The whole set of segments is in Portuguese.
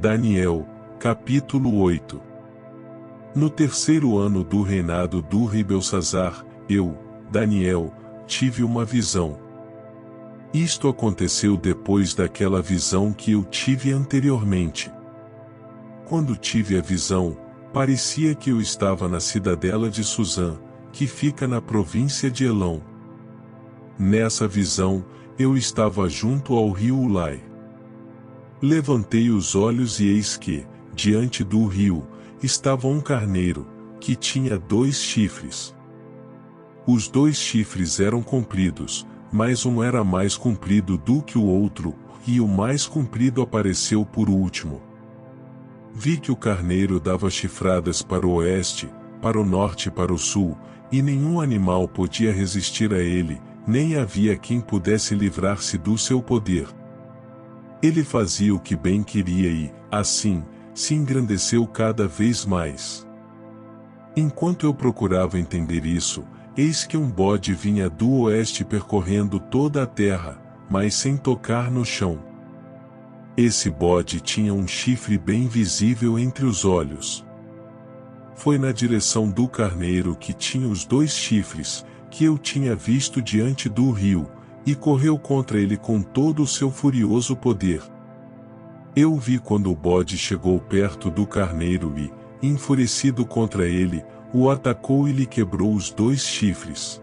Daniel, capítulo 8. No terceiro ano do reinado do rei Belsazzar, eu, Daniel, tive uma visão. Isto aconteceu depois daquela visão que eu tive anteriormente. Quando tive a visão, parecia que eu estava na cidadela de Susã, que fica na província de Elão. Nessa visão, eu estava junto ao rio Ulai. Levantei os olhos e eis que, diante do rio, estava um carneiro, que tinha 2 chifres. Os 2 chifres eram compridos, mas um era mais comprido do que o outro, e o mais comprido apareceu por último. Vi que o carneiro dava chifradas para o oeste, para o norte e para o sul, e nenhum animal podia resistir a ele, nem havia quem pudesse livrar-se do seu poder. Ele fazia o que bem queria e, assim, se engrandeceu cada vez mais. Enquanto eu procurava entender isso, eis que um bode vinha do oeste percorrendo toda a terra, mas sem tocar no chão. Esse bode tinha um chifre bem visível entre os olhos. Foi na direção do carneiro que tinha os 2 chifres, que eu tinha visto diante do rio, e correu contra ele com todo o seu furioso poder. Eu vi quando o bode chegou perto do carneiro e, enfurecido contra ele, o atacou e lhe quebrou os 2 chifres.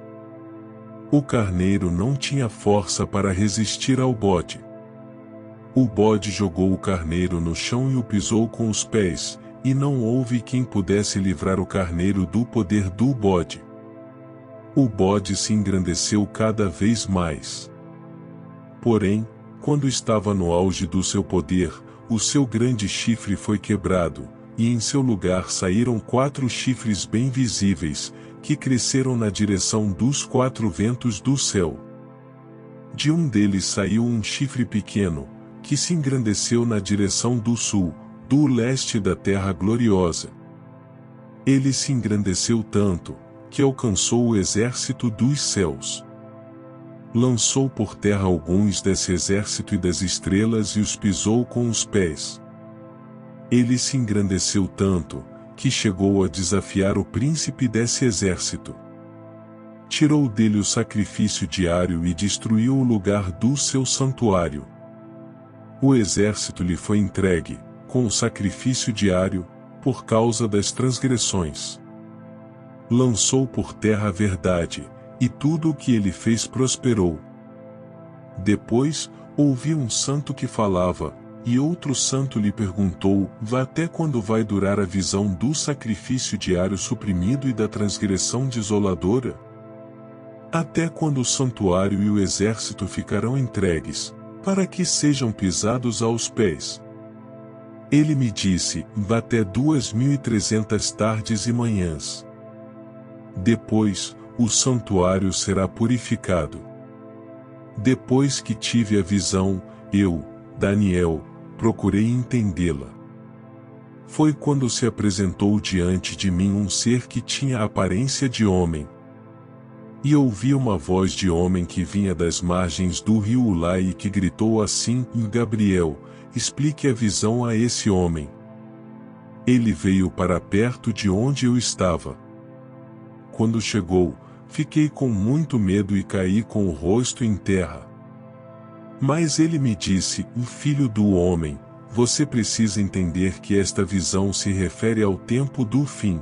O carneiro não tinha força para resistir ao bode. O bode jogou o carneiro no chão e o pisou com os pés, e não houve quem pudesse livrar o carneiro do poder do bode. O bode se engrandeceu cada vez mais. Porém, quando estava no auge do seu poder, o seu grande chifre foi quebrado, e em seu lugar saíram 4 chifres bem visíveis, que cresceram na direção dos 4 ventos do céu. De um deles saiu um chifre pequeno, que se engrandeceu na direção do sul, do leste da terra gloriosa. Ele se engrandeceu tanto, que alcançou o exército dos céus. Lançou por terra alguns desse exército e das estrelas e os pisou com os pés. Ele se engrandeceu tanto, que chegou a desafiar o príncipe desse exército. Tirou dele o sacrifício diário e destruiu o lugar do seu santuário. O exército lhe foi entregue, com o sacrifício diário, por causa das transgressões. Lançou por terra a verdade, e tudo o que ele fez prosperou. Depois, ouvi um santo que falava, e outro santo lhe perguntou: até quando vai durar a visão do sacrifício diário suprimido e da transgressão desoladora? Até quando o santuário e o exército ficarão entregues, para que sejam pisados aos pés? Ele me disse: até 2300 tardes e manhãs. Depois, o santuário será purificado. Depois que tive a visão, eu, Daniel, procurei entendê-la. Foi quando se apresentou diante de mim um ser que tinha a aparência de homem. E ouvi uma voz de homem que vinha das margens do rio Ulai e que gritou assim: Gabriel, explique a visão a esse homem. Ele veio para perto de onde eu estava. Quando chegou, fiquei com muito medo e caí com o rosto em terra. Mas ele me disse: filho do homem, você precisa entender que esta visão se refere ao tempo do fim.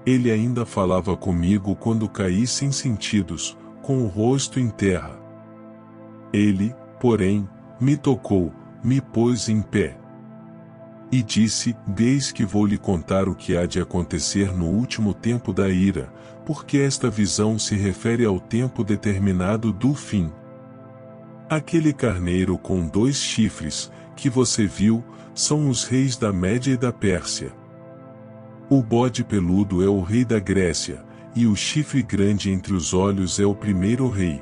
Ele ainda falava comigo quando caí sem sentidos, com o rosto em terra. Ele, porém, me tocou, me pôs em pé. E disse: eis que vou lhe contar o que há de acontecer no último tempo da ira, porque esta visão se refere ao tempo determinado do fim. Aquele carneiro com 2 chifres, que você viu, são os reis da Média e da Pérsia. O bode peludo é o rei da Grécia, e o chifre grande entre os olhos é o primeiro rei.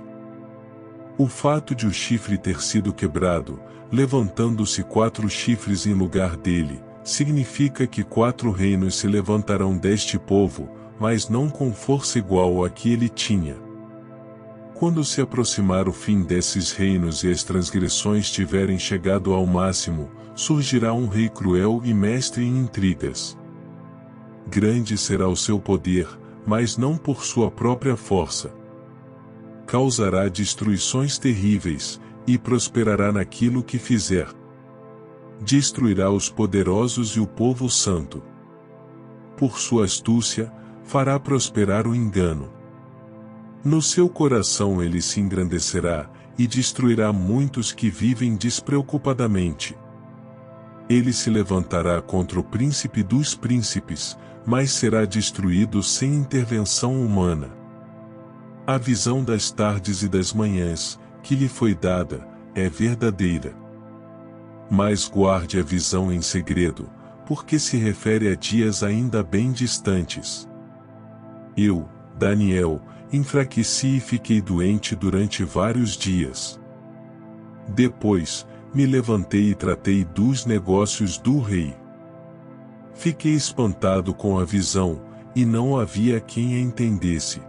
O fato de o chifre ter sido quebrado, levantando-se 4 chifres em lugar dele, significa que 4 reinos se levantarão deste povo, mas não com força igual à que ele tinha. Quando se aproximar o fim desses reinos e as transgressões tiverem chegado ao máximo, surgirá um rei cruel e mestre em intrigas. Grande será o seu poder, mas não por sua própria força. Causará destruições terríveis, e prosperará naquilo que fizer. Destruirá os poderosos e o povo santo. Por sua astúcia, fará prosperar o engano. No seu coração ele se engrandecerá, e destruirá muitos que vivem despreocupadamente. Ele se levantará contra o príncipe dos príncipes, mas será destruído sem intervenção humana. A visão das tardes e das manhãs, que lhe foi dada, é verdadeira. Mas guarde a visão em segredo, porque se refere a dias ainda bem distantes. Eu, Daniel, enfraqueci e fiquei doente durante vários dias. Depois, me levantei e tratei dos negócios do rei. Fiquei espantado com a visão, e não havia quem a entendesse.